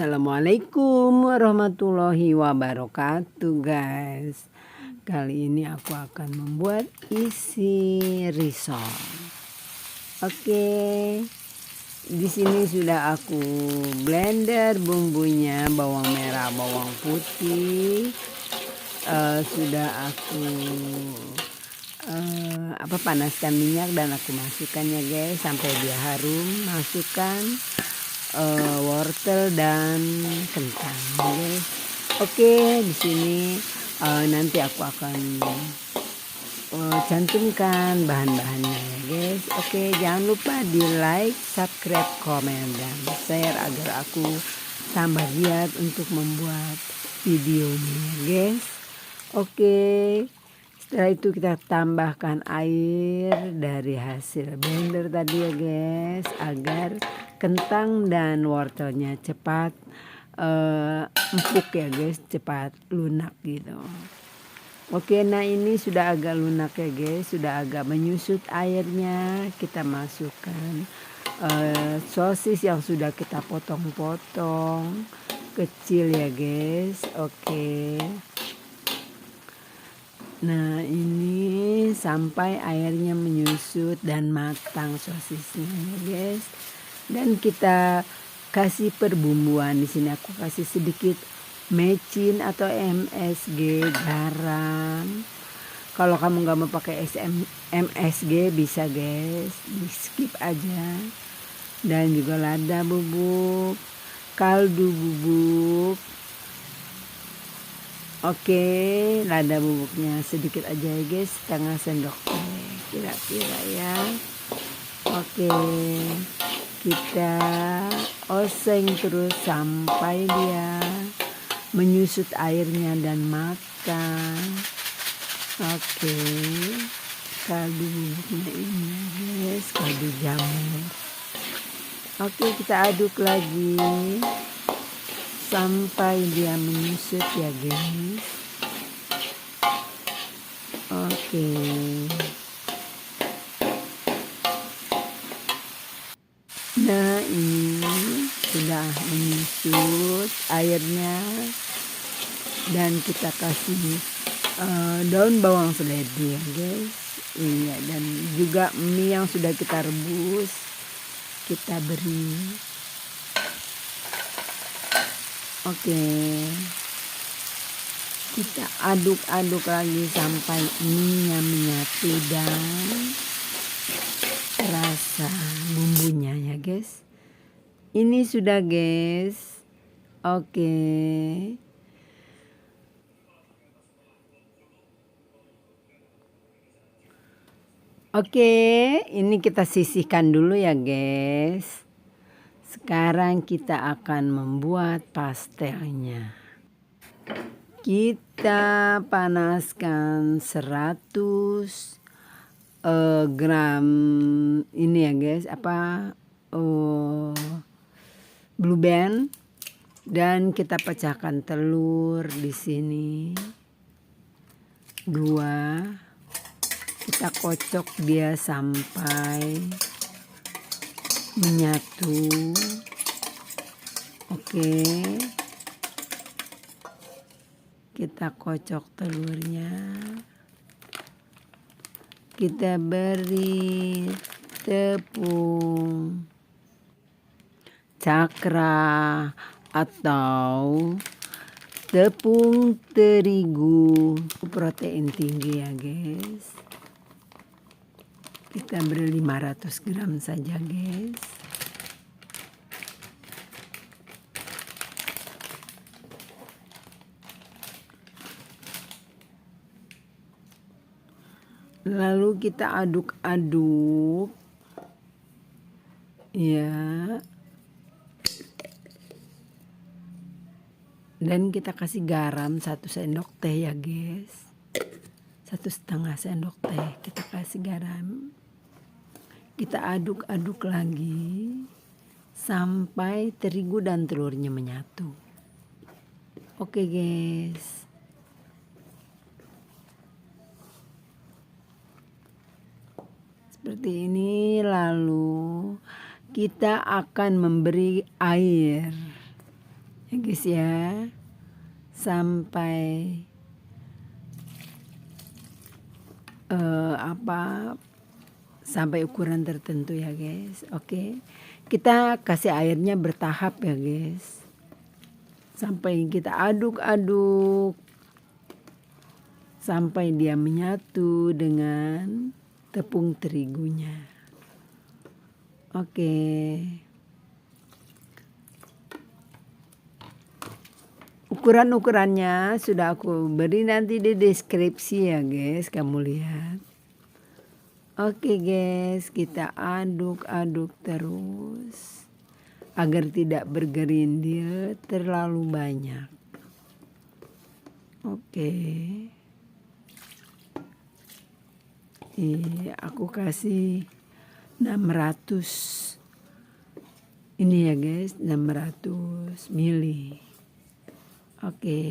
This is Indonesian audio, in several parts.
Assalamualaikum warahmatullahi wabarakatuh guys. Kali ini aku akan membuat isi risol. Oke. Di sini sudah aku blender bumbunya, bawang merah, bawang putih. Sudah aku panaskan minyak dan aku masukkan ya guys sampai dia harum. Masukkan wortel dan kentang guys. Oke, di sini nanti aku akan cantumkan bahan-bahannya ya guys. Oke, jangan lupa di like, subscribe, komen dan share agar aku tambah giat untuk membuat videonya ya guys. Oke, setelah itu kita tambahkan air dari hasil blender tadi ya guys, agar kentang dan wortelnya cepat empuk ya guys, cepat lunak gitu. Oke, nah ini sudah agak lunak ya guys, sudah agak menyusut airnya. Kita masukkan sosis yang sudah kita potong-potong kecil ya guys. Oke. Nah ini sampai airnya menyusut dan matang sosisnya ya guys. Dan kita kasih perbumbuan. Di sini aku kasih sedikit mecin atau MSG, garam. Kalau kamu nggak mau pakai MSG bisa guys, di skip aja. Dan juga lada bubuk, kaldu bubuk. Oke, lada bubuknya sedikit aja ya guys, setengah sendok teh kira-kira ya. Oke, kita oseng terus sampai dia menyusut airnya dan matang. Oke, kaldu bubuknya ini guys, kaldu jamur. Oke, kita aduk lagi sampai dia menyusut ya guys. Oke. Nah ini sudah menyusut airnya dan kita kasih daun bawang seledri ya guys. Iya, dan juga mie yang sudah kita rebus kita beri. Oke, kita aduk-aduk lagi sampai mie-nya menyatu dan rasa bumbunya ya guys. Ini sudah guys. Oke. Oke, ini kita sisihkan dulu ya guys. Sekarang kita akan membuat pastelnya. Kita panaskan 100 gram ini ya guys, blue band, dan kita pecahkan telur di sini 2. Kita kocok dia sampai menyatu. Oke, kita kocok telurnya. Kita beri tepung cakra atau tepung terigu protein tinggi ya guys. Kita beri 500 gram saja guys. Lalu kita aduk-aduk ya. Dan kita kasih garam 1 sendok teh ya guys. 1,5 sendok teh kita kasih garam. Kita aduk-aduk lagi sampai terigu dan telurnya menyatu. Oke guys. Seperti ini, lalu kita akan memberi air ya guys ya, sampai sampai ukuran tertentu ya guys. Oke, kita kasih airnya bertahap ya guys, sampai kita aduk-aduk sampai dia menyatu dengan tepung terigunya. Oke. Ukuran-ukurannya sudah aku beri nanti di deskripsi ya guys, kamu lihat. Oke guys, kita aduk-aduk terus agar tidak bergerindil terlalu banyak. Oke. Aku kasih 600 ini ya guys, 600 mili. Oke.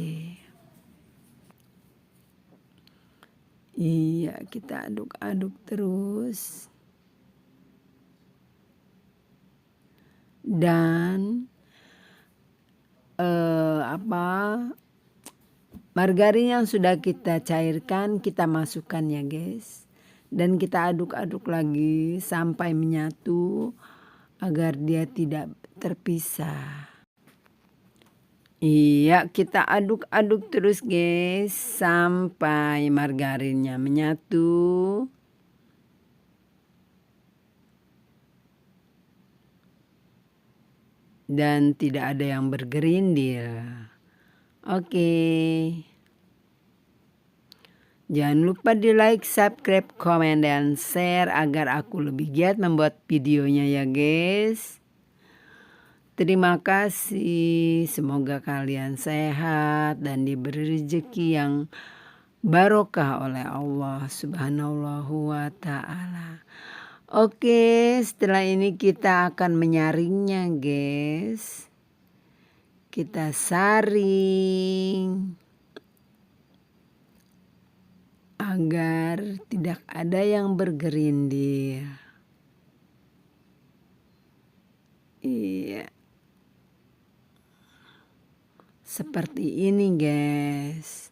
Iya, kita aduk-aduk terus. Dan margarin yang sudah kita cairkan kita masukkan ya guys. Dan kita aduk-aduk lagi sampai menyatu agar dia tidak terpisah. Iya, kita aduk-aduk terus guys sampai margarinnya menyatu. Dan tidak ada yang bergerindil. Oke. Jangan lupa di like, subscribe, komen, dan share agar aku lebih giat membuat videonya ya guys. Terima kasih, semoga kalian sehat dan diberi rezeki yang barokah oleh Allah Subhanahu wa ta'ala. Oke, setelah ini kita akan menyaringnya guys. Kita saring agar tidak ada yang bergerindil. Iya. Seperti ini guys.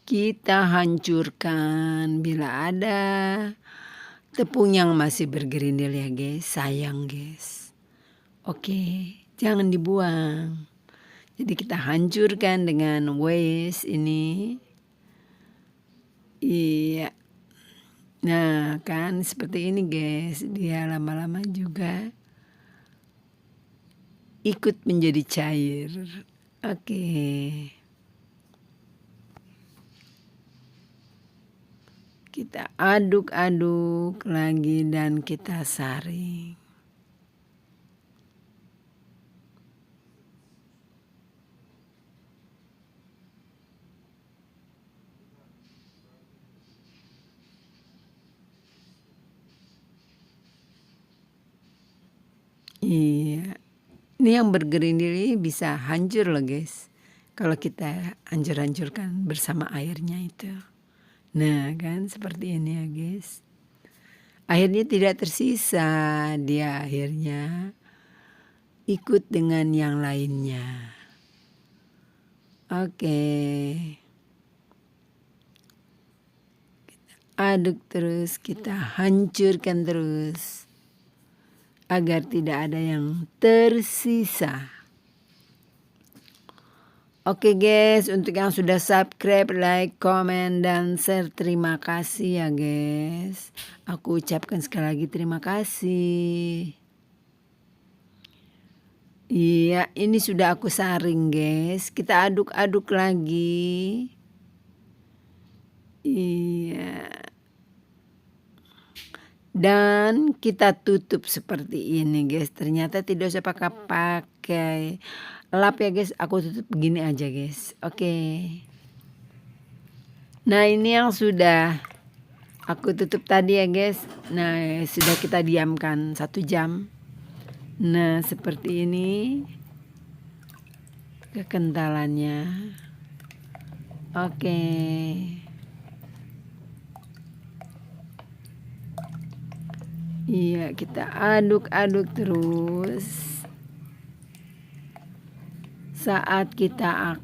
Kita hancurkan bila ada tepung yang masih bergerindil ya guys. Sayang guys. Oke, jangan dibuang. Jadi kita hancurkan dengan waste ini. Iya. Nah kan seperti ini guys. Dia lama-lama juga ikut menjadi cair. Oke. Kita aduk-aduk lagi dan kita saring. Iya, ini yang bergerindil ini bisa hancur loh guys. Kalau kita hancur-hancurkan bersama airnya itu. Nah kan seperti ini ya guys. Akhirnya tidak tersisa, dia akhirnya ikut dengan yang lainnya. Oke. Kita aduk terus, kita hancurkan terus. Agar tidak ada yang tersisa. Oke guys, untuk yang sudah subscribe, like, komen, dan share, terima kasih ya guys. Aku ucapkan sekali lagi terima kasih. Iya, ini sudah aku saring guys. Kita aduk-aduk lagi. Iya. Dan kita tutup seperti ini guys. Ternyata tidak usah pakai lap ya guys. Aku tutup begini aja guys. Oke. Nah ini yang sudah aku tutup tadi ya guys. Nah sudah kita diamkan 1 jam. Nah seperti ini. kekentalannya. Oke. Iya, kita aduk-aduk terus. Saat kita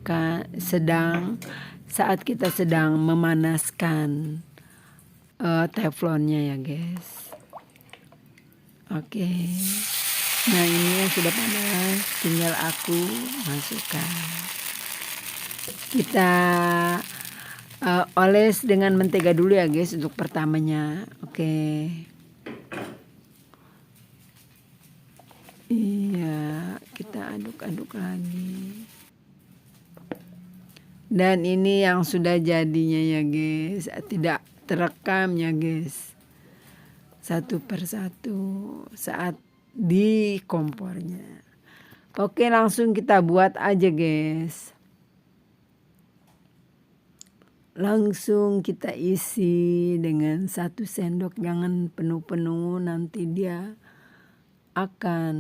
sedang memanaskan teflonnya ya guys. Oke. Nah, ini yang sudah panas, tinggal aku masukkan. Kita oles dengan mentega dulu ya guys untuk pertamanya. Oke. Iya, kita aduk-aduk lagi. Dan ini yang sudah jadinya ya guys, tidak terekam ya guys. Satu persatu saat di kompornya. Oke, langsung kita buat aja guys. Langsung kita isi dengan 1 sendok, jangan penuh-penuh, nanti dia akan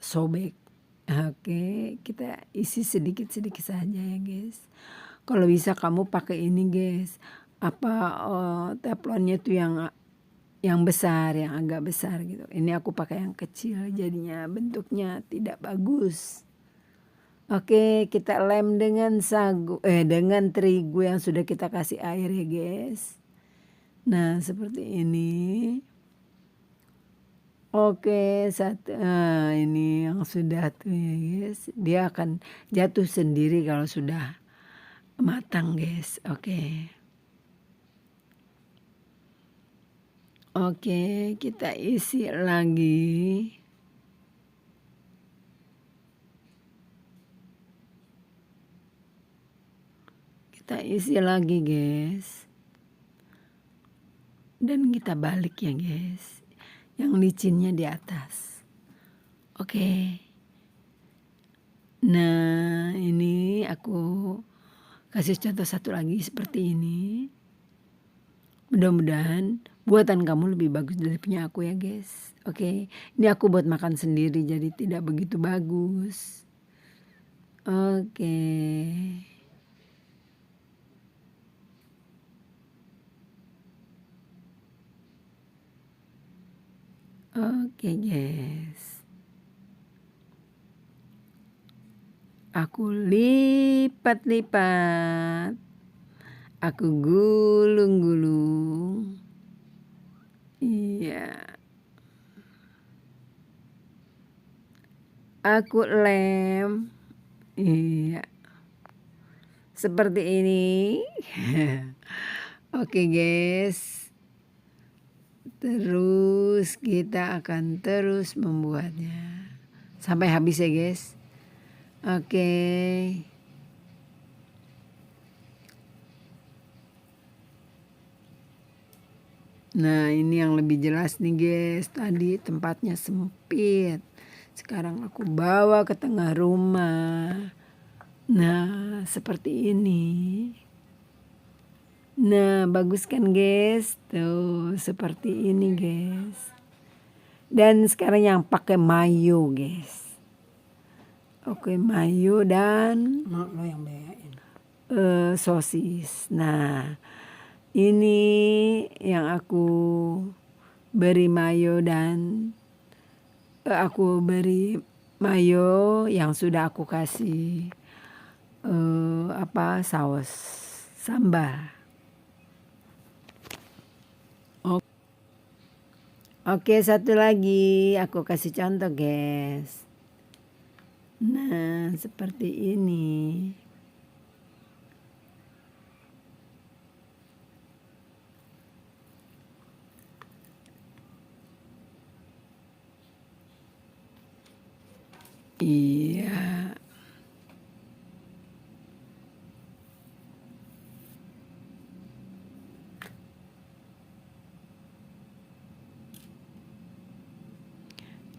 sobek. Oke, kita isi sedikit-sedikit saja ya guys. Kalau bisa kamu pakai ini guys, teflonnya tuh yang besar, yang agak besar gitu. Ini aku pakai yang kecil, jadinya bentuknya tidak bagus. Oke, kita lem dengan dengan terigu yang sudah kita kasih air ya guys. Nah, seperti ini. Oke, ini yang sudah tuh ya guys. Dia akan jatuh sendiri kalau sudah matang guys. Oke. Oke, kita isi lagi. Kita isi lagi guys. Dan kita balik ya guys. Yang licinnya di atas. Oke. Nah, ini aku kasih contoh satu lagi seperti ini. Mudah-mudahan buatan kamu lebih bagus dari punya aku ya guys. Oke, ini aku buat makan sendiri jadi tidak begitu bagus. Oke. Oke guys. Aku lipat-lipat. Aku gulung-gulung. Iya. Aku lem. Iya. Seperti ini. Oke guys. Terus kita akan terus membuatnya sampai habis ya guys. Oke. Nah, ini yang lebih jelas nih guys. Tadi tempatnya sempit. Sekarang aku bawa ke tengah rumah. Nah, seperti ini. Nah, bagus kan guys? Tuh, seperti ini guys. Dan sekarang yang pakai mayo guys. Oke, mayo dan lo yang bayain. sosis. Nah, ini yang aku beri mayo dan aku beri mayo yang sudah aku kasih saus sambal. Oke, satu lagi aku kasih contoh guys. Nah, seperti ini. Iya.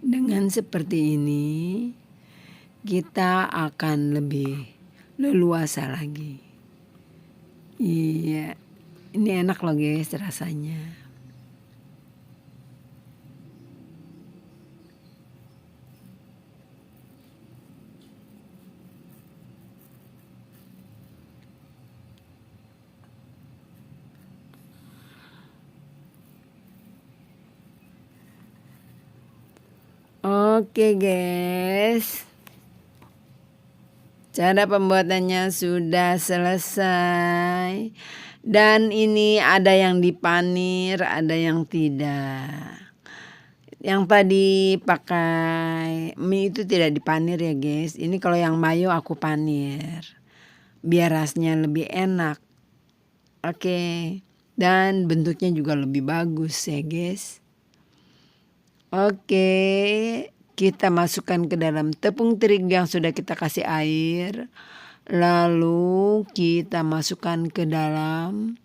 Dengan seperti ini, kita akan lebih leluasa lagi. Iya, ini enak loh guys rasanya. Oke guys, cara pembuatannya sudah selesai. Dan ini ada yang dipanir, ada yang tidak. Yang tadi pakai mie itu tidak dipanir ya guys. Ini kalau yang mayo aku panir, biar rasanya lebih enak. Oke, dan bentuknya juga lebih bagus ya guys. Oke, kita masukkan ke dalam tepung terigu yang sudah kita kasih air. Lalu kita masukkan ke dalam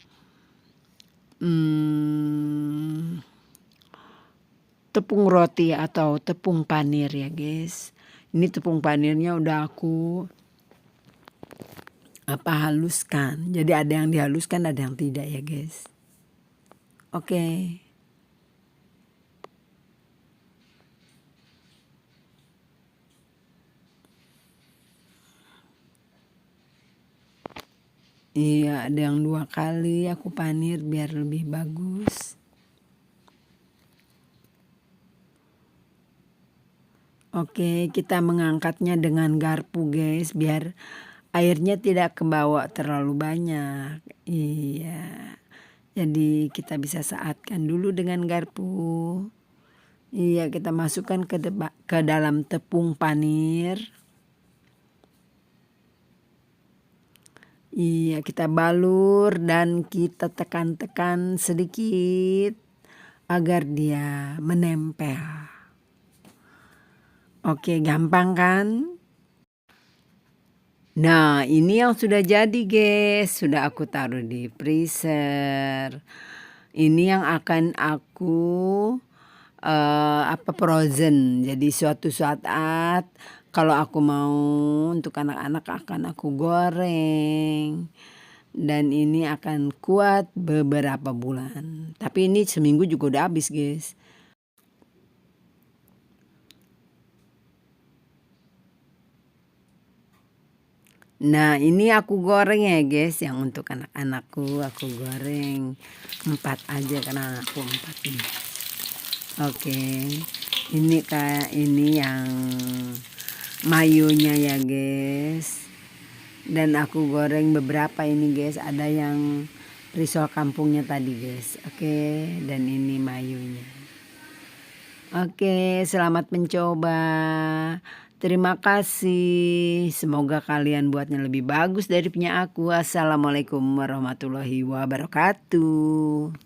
tepung roti atau tepung panir ya guys. Ini tepung panirnya udah aku haluskan. Jadi ada yang dihaluskan, ada yang tidak ya guys. Oke. Iya, ada yang 2 kali aku panir biar lebih bagus. Oke, kita mengangkatnya dengan garpu guys, biar airnya tidak kebawa terlalu banyak. Iya, jadi kita bisa saatkan dulu dengan garpu. Iya, kita masukkan ke dalam tepung panir. Iya, kita balur dan kita tekan-tekan sedikit agar dia menempel. Oke, gampang kan? Nah, ini yang sudah jadi guys, sudah aku taruh di freezer. Ini yang akan aku frozen. Jadi suatu saat kalau aku mau untuk anak-anak akan aku goreng. Dan ini akan kuat beberapa bulan. Tapi ini seminggu juga udah habis guys. Nah, ini aku goreng ya guys. Yang untuk anak-anakku aku goreng 4 aja karena anakku 4 nih. Oke, ini kayak ini yang mayonya ya guys. Dan aku goreng beberapa ini guys. Ada yang risol kampungnya tadi guys. Oke, dan ini mayonya. Oke, selamat mencoba. Terima kasih. Semoga kalian buatnya lebih bagus dari punya aku. Assalamualaikum warahmatullahi wabarakatuh.